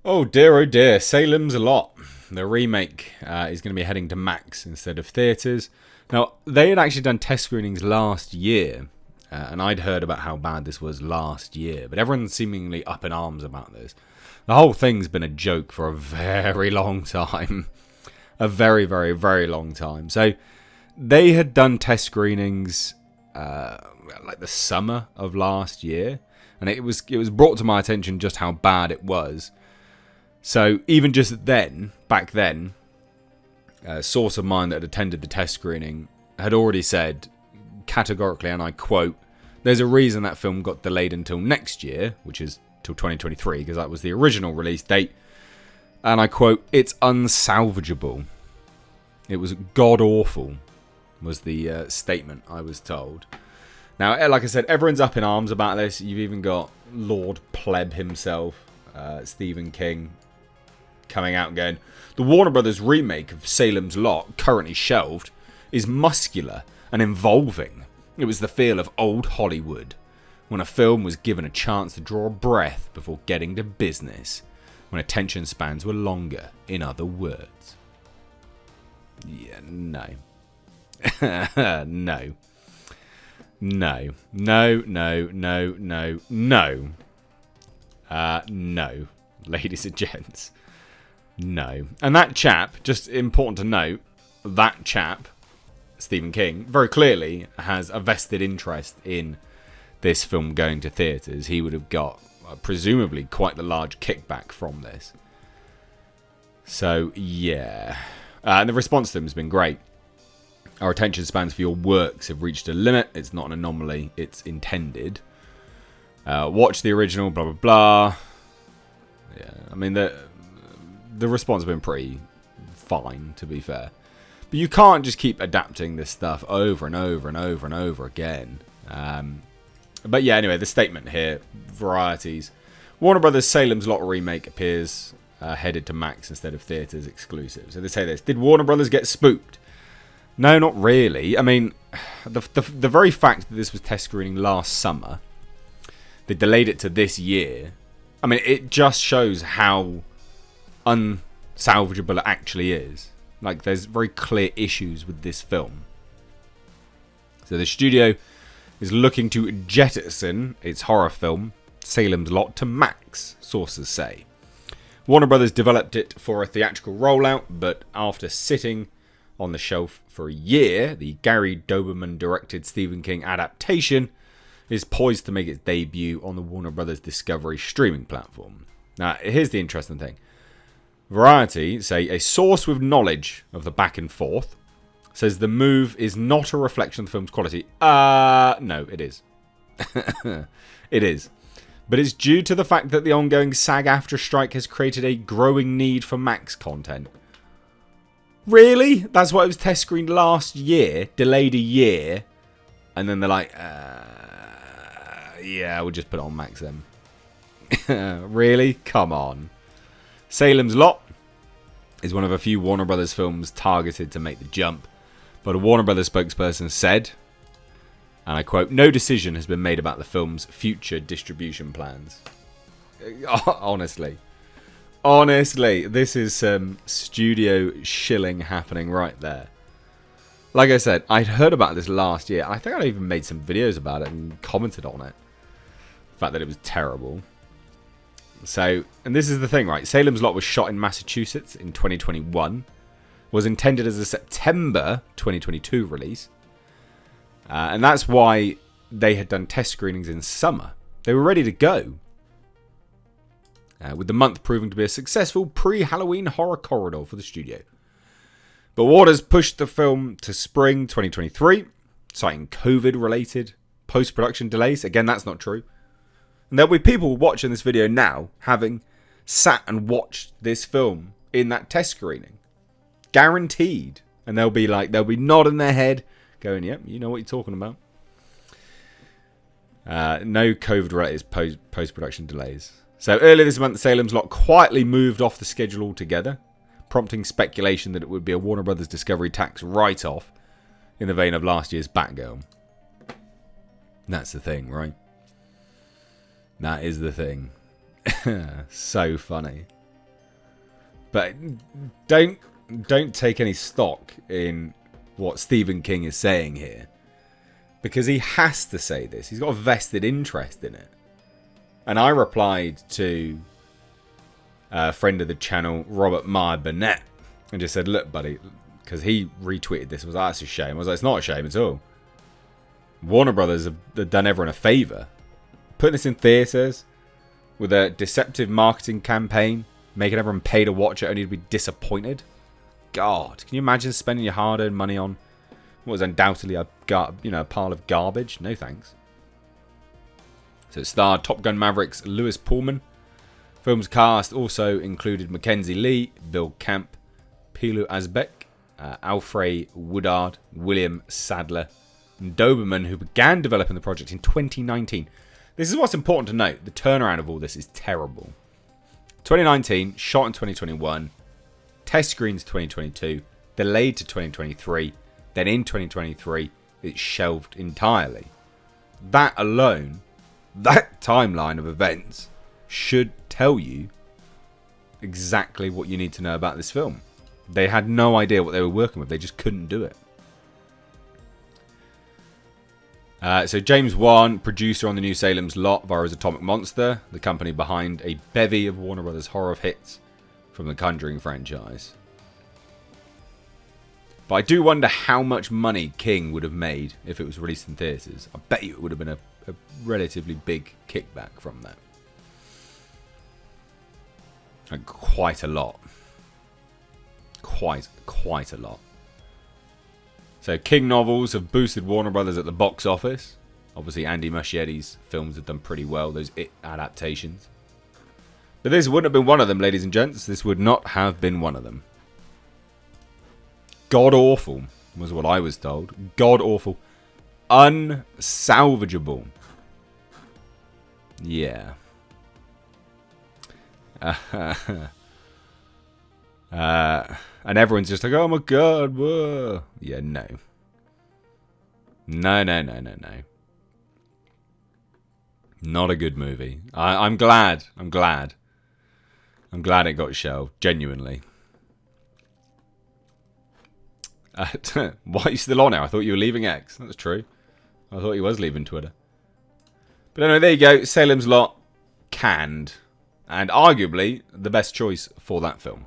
Oh dear, Salem's Lot. The remake is going to be heading to Max instead of theatres. Now, they had actually done test screenings last year, and I'd heard about how bad this was last year, but everyone's seemingly up in arms about this. The whole thing's been a joke for a very long time. A very, very, very long time. So, they had done test screenings like the summer of last year, and it was brought to my attention just how bad it was. So even just then, back then, a source of mine that had attended the test screening had already said categorically, and I quote, "There's a reason that film got delayed until next year, which is till 2023, because that was the original release date." And I quote, "It's unsalvageable. It was god-awful," was the statement I was told. Now, like I said, everyone's up in arms about this. You've even got Lord Pleb himself, Stephen King, coming out and going, "The Warner Brothers remake of Salem's Lot, currently shelved, is muscular and involving. It was the feel of old Hollywood, when a film was given a chance to draw a breath before getting to business, when attention spans were longer, in other words." Yeah, no. No. No. No, no, no, no, no. No, ladies and gents. No. And that chap, just important to note, that chap, Stephen King, very clearly has a vested interest in this film going to theatres. He would have got, presumably, quite the large kickback from this. So, yeah. And the response to them has been great. "Our attention spans for your works have reached a limit. It's not an anomaly. It's intended. Watch the original, blah, blah, blah." Yeah, I mean, the response has been pretty fine, to be fair. But you can't just keep adapting this stuff over and over and over and over again. But yeah, anyway, the statement here, varieties. "Warner Brothers' Salem's Lot remake appears headed to Max instead of theatres exclusive." So they say this. Did Warner Brothers get spooked? No, not really. I mean, the very fact that this was test screening last summer, they delayed it to this year. I mean, it just shows how unsalvageable it actually is. Like, there's very clear issues with this film. So the studio is looking to jettison its horror film, Salem's Lot, to Max, sources say. Warner Brothers developed it for a theatrical rollout, but after sitting on the shelf for a year, the Gary Doberman-directed Stephen King adaptation is poised to make its debut on the Warner Brothers Discovery streaming platform. Now, here's the interesting thing. Variety say a source with knowledge of the back and forth says the move is not a reflection of the film's quality. No, it is. It is. But it's due to the fact that the ongoing SAG-AFTRA strike has created a growing need for Max content. Really? That's why it was test screened last year, delayed a year, and then they're like, yeah, we'll just put it on Max then. Really? Come on. Salem's Lot is one of a few Warner Brothers films targeted to make the jump, but a Warner Brothers spokesperson said, and I quote, "No decision has been made about the film's future distribution plans." Honestly, this is some studio shilling happening right there. Like I said, I'd heard about this last year. I think I even made some videos about it and commented on it. The fact that it was terrible. So, and this is the thing, right? Salem's Lot was shot in Massachusetts in 2021. Was intended as a September 2022 release. And that's why they had done test screenings in summer. They were ready to go. With the month proving to be a successful pre-Halloween horror corridor for the studio. But Warner's pushed the film to spring 2023, citing COVID-related post-production delays. Again, that's not true. And there'll be people watching this video now having sat and watched this film in that test screening. Guaranteed. And they'll be nodding their head, going, "Yep, you know what you're talking about." No COVID-related post-production delays. So earlier this month, Salem's Lot quietly moved off the schedule altogether, prompting speculation that it would be a Warner Brothers Discovery tax write-off in the vein of last year's Batgirl. That's the thing, right? That is the thing. So funny. But don't take any stock in what Stephen King is saying here. Because he has to say this. He's got a vested interest in it. And I replied to a friend of the channel, Robert Meyer Burnett, and just said, look, buddy, because he retweeted this. I was like, that's a shame. I was like, it's not a shame at all. Warner Brothers have done everyone a favour. Putting this in theatres with a deceptive marketing campaign, making everyone pay to watch it only to be disappointed. God, can you imagine spending your hard-earned money on what was undoubtedly a pile of garbage? No thanks. So it starred Top Gun Maverick's Lewis Pullman. Film's cast also included Mackenzie Lee, Bill Camp, Pilu Asbeck, Alfred Woodard, William Sadler, and Doberman, who began developing the project in 2019. This is what's important to note. The turnaround of all this is terrible. 2019, shot in 2021, test screens 2022, delayed to 2023, then in 2023, it's shelved entirely. That alone, that timeline of events, should tell you exactly what you need to know about this film. They had no idea what they were working with. They just couldn't do it. So James Wan, producer on the new Salem's Lot via Atomic Monster, the company behind a bevy of Warner Brothers horror hits from the Conjuring franchise. But I do wonder how much money King would have made if it was released in theatres. I bet you it would have been a relatively big kickback from that. Like quite a lot. Quite a lot. So King novels have boosted Warner Brothers at the box office. Obviously Andy Muschietti's films have done pretty well, those It adaptations. But this wouldn't have been one of them, ladies and gents. This would not have been one of them. God awful was what I was told. God awful. Unsalvageable. Yeah. And everyone's just like, oh my god, whoa. Yeah, no. No. Not a good movie. I'm glad. I'm glad it got shelved, genuinely. Why are you still on now? I thought you were leaving X. That's true. I thought he was leaving Twitter. But anyway, there you go. Salem's Lot, canned. And arguably the best choice for that film.